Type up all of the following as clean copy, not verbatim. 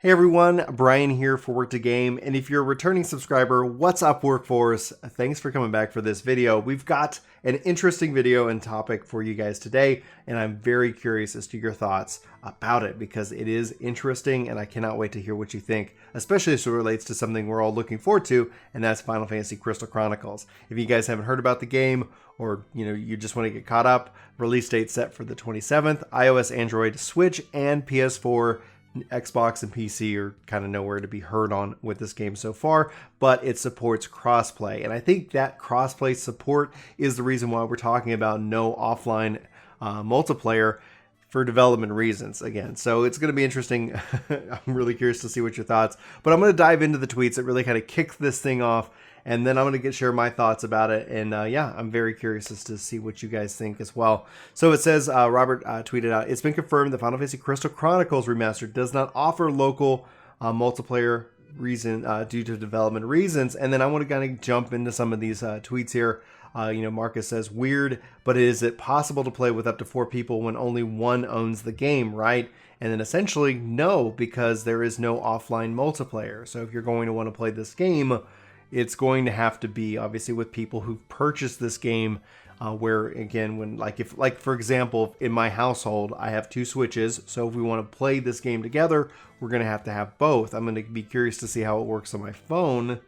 Hey everyone, Brian here for Work to Game, and if you're a returning subscriber, what's up Workforce? Thanks for coming back for this video. We've got an interesting video and topic for you guys today, and I'm very curious as to your thoughts about it because it is interesting and I cannot wait to hear what you think, especially as it relates to something we're all looking forward to, and that's Final Fantasy Crystal Chronicles. If you guys haven't heard about the game, or you just want to get caught up, release date set for the 27th, iOS, Android, Switch, and PS4. Xbox and PC are kind of nowhere to be heard on with this game so far, but it supports crossplay. And I think that crossplay support is the reason why we're talking about no offline multiplayer for development reasons again. So it's going to be interesting. I'm really curious to see what your thoughts, but I'm going to dive into the tweets that really kind of kick this thing off. And then I'm going to share my thoughts about it. And yeah, I'm very curious as to see what you guys think as well. So it says, Robert tweeted out, it's been confirmed that Final Fantasy Crystal Chronicles Remaster does not offer local multiplayer due to development reasons. And then I want to kind of jump into some of these tweets here. Marcus says, weird, but is it possible to play with up to 4 people when only one owns the game, right? And then essentially, no, because there is no offline multiplayer. So if you're going to want to play this game, it's going to have to be obviously with people who've purchased this game, where again, when for example, in my household, I have 2 Switches. So if we want to play this game together, we're going to have both. I'm going to be curious to see how it works on my phone.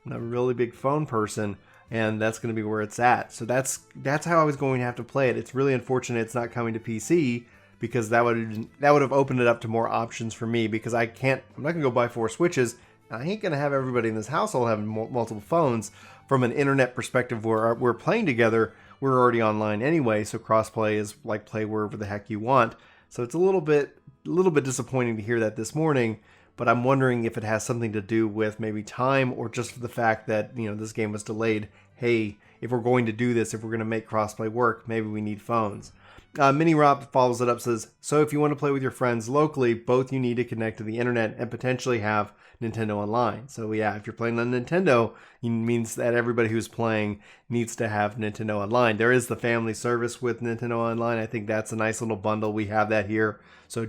I'm a really big phone person, and that's going to be where it's at. So that's how I was going to have to play it. It's really unfortunate it's not coming to PC, because that would have opened it up to more options for me, because I'm not going to go buy 4 Switches. I ain't going to have everybody in this household having multiple phones. From an internet perspective, where we're playing together, we're already online anyway, so crossplay is like play wherever the heck you want. So it's a little bit disappointing to hear that this morning, but I'm wondering if it has something to do with maybe time, or just the fact that this game was delayed. Hey, if we're going to do this, if we're going to make crossplay work, maybe we need phones. Mini Rob follows it up, says, so if you want to play with your friends locally, both you need to connect to the internet and potentially have Nintendo Online. So yeah, if you're playing on Nintendo, it means that everybody who's playing needs to have Nintendo Online. There is the family service with Nintendo Online. I think that's a nice little bundle. We have that here. So,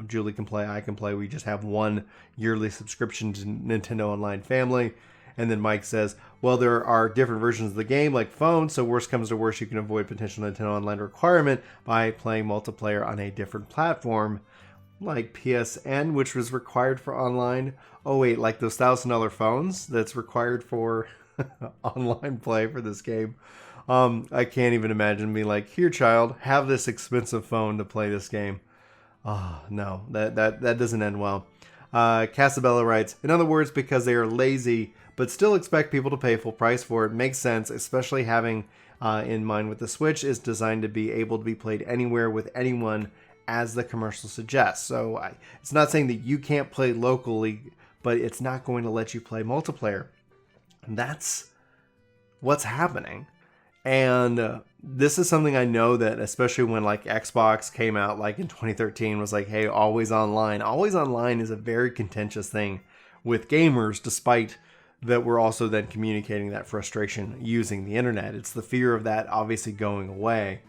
Julie can play, I can play. We just have one yearly subscription to Nintendo Online Family. And then Mike says, well, there are different versions of the game, like phone, so worst comes to worst, you can avoid potential Nintendo Online requirement by playing multiplayer on a different platform, like PSN, which was required for online. Oh, wait, like those $1,000 phones that's required for online play for this game. I can't even imagine being like, here, child, have this expensive phone to play this game. Oh, no, that doesn't end well. Casabella writes, in other words, because they are lazy, but still expect people to pay full price for it. Makes sense, especially having in mind with the Switch is designed to be able to be played anywhere with anyone, as the commercial suggests. So it's not saying that you can't play locally, but it's not going to let you play multiplayer. And that's what's happening. And this is something I know that, especially when like Xbox came out like in 2013, was like, hey, always online. Always online is a very contentious thing with gamers, despite that we're also then communicating that frustration using the internet. It's the fear of that obviously going away.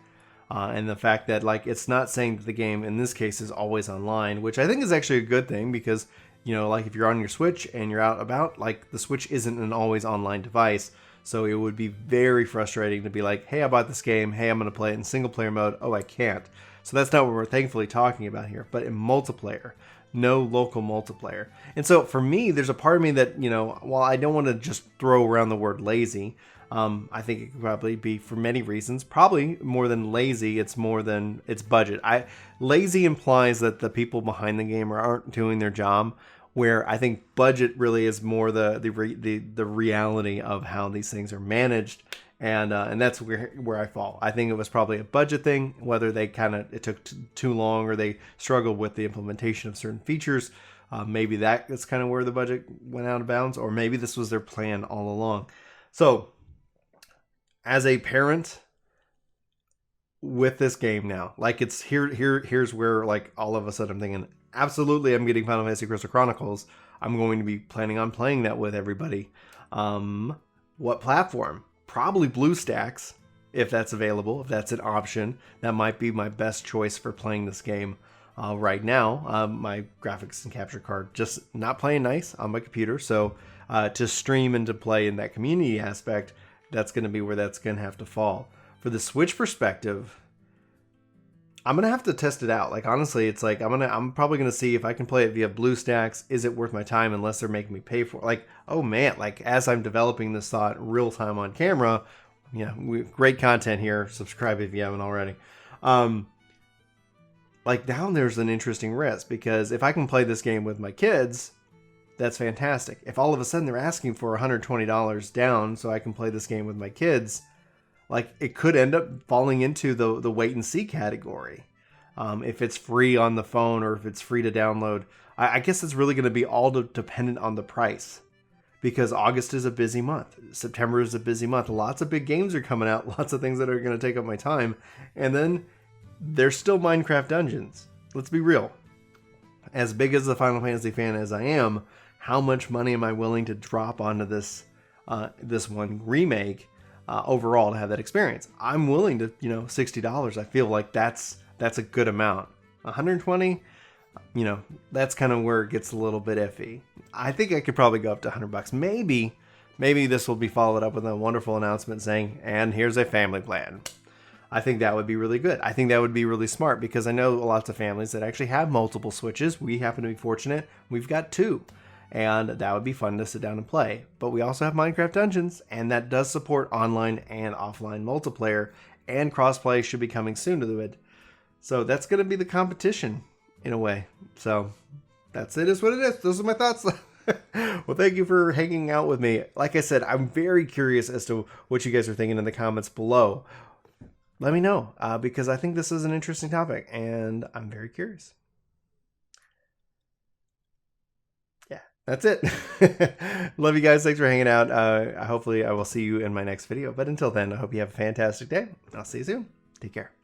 And the fact that like it's not saying that the game in this case is always online, which I think is actually a good thing, because like if you're on your Switch and you're out about, like the Switch isn't an always online device. So it would be very frustrating to be like, hey, I bought this game. Hey, I'm going to play it in single player mode. Oh, I can't. So that's not what we're thankfully talking about here. But in multiplayer, no local multiplayer. And so for me, there's a part of me that, while I don't want to just throw around the word lazy, I think it could probably be for many reasons. Probably more than lazy, it's more than it's budget. Lazy implies that the people behind the game aren't doing their job, where I think budget really is more the reality of how these things are managed, and that's where I fall. I think it was probably a budget thing, whether it took too long or they struggled with the implementation of certain features. Maybe that's kind of where the budget went out of bounds, or maybe this was their plan all along. So, as a parent with this game now, like here's where like all of a sudden I'm thinking, absolutely, I'm getting Final Fantasy Crystal Chronicles. I'm going to be planning on playing that with everybody. What platform? Probably BlueStacks, if that's available, if that's an option. That might be my best choice for playing this game. right now. My graphics and capture card just not playing nice on my computer. So to stream and to play in that community aspect, that's going to be where that's going to have to fall. For the Switch perspective, I'm going to have to test it out. Like, honestly, it's like I'm probably going to see if I can play it via BlueStacks. Is it worth my time unless they're making me pay for it? Like, oh man, like as I'm developing this thought real time on camera, great content here. Subscribe if you haven't already. Like now there's an interesting risk, because if I can play this game with my kids, that's fantastic. If all of a sudden they're asking for $120 down so I can play this game with my kids, like it could end up falling into the wait and see category. If it's free on the phone or if it's free to download, I guess it's really going to be all dependent on the price, because August is a busy month. September is a busy month. Lots of big games are coming out. Lots of things that are going to take up my time. And then there's still Minecraft Dungeons. Let's be real. As big as a Final Fantasy fan as I am, how much money am I willing to drop onto this one remake overall to have that experience? I'm willing to, $60. I feel like that's a good amount. 120, that's kind of where it gets a little bit iffy. I think I could probably go up to $100. Maybe this will be followed up with a wonderful announcement saying, and here's a family plan. I think that would be really good. I think that would be really smart, because I know lots of families that actually have multiple Switches. We happen to be fortunate. We've got 2. And that would be fun to sit down and play. But we also have Minecraft Dungeons, and that does support online and offline multiplayer, and crossplay should be coming soon to it. So that's going to be the competition in a way. So that's it, is what it is. Those are my thoughts. Well, thank you for hanging out with me. Like I said, I'm very curious as to what you guys are thinking in the comments below. Let me know, because I think this is an interesting topic, and I'm very curious. Yeah, that's it. Love you guys. Thanks for hanging out. Hopefully I will see you in my next video. But until then, I hope you have a fantastic day. I'll see you soon. Take care.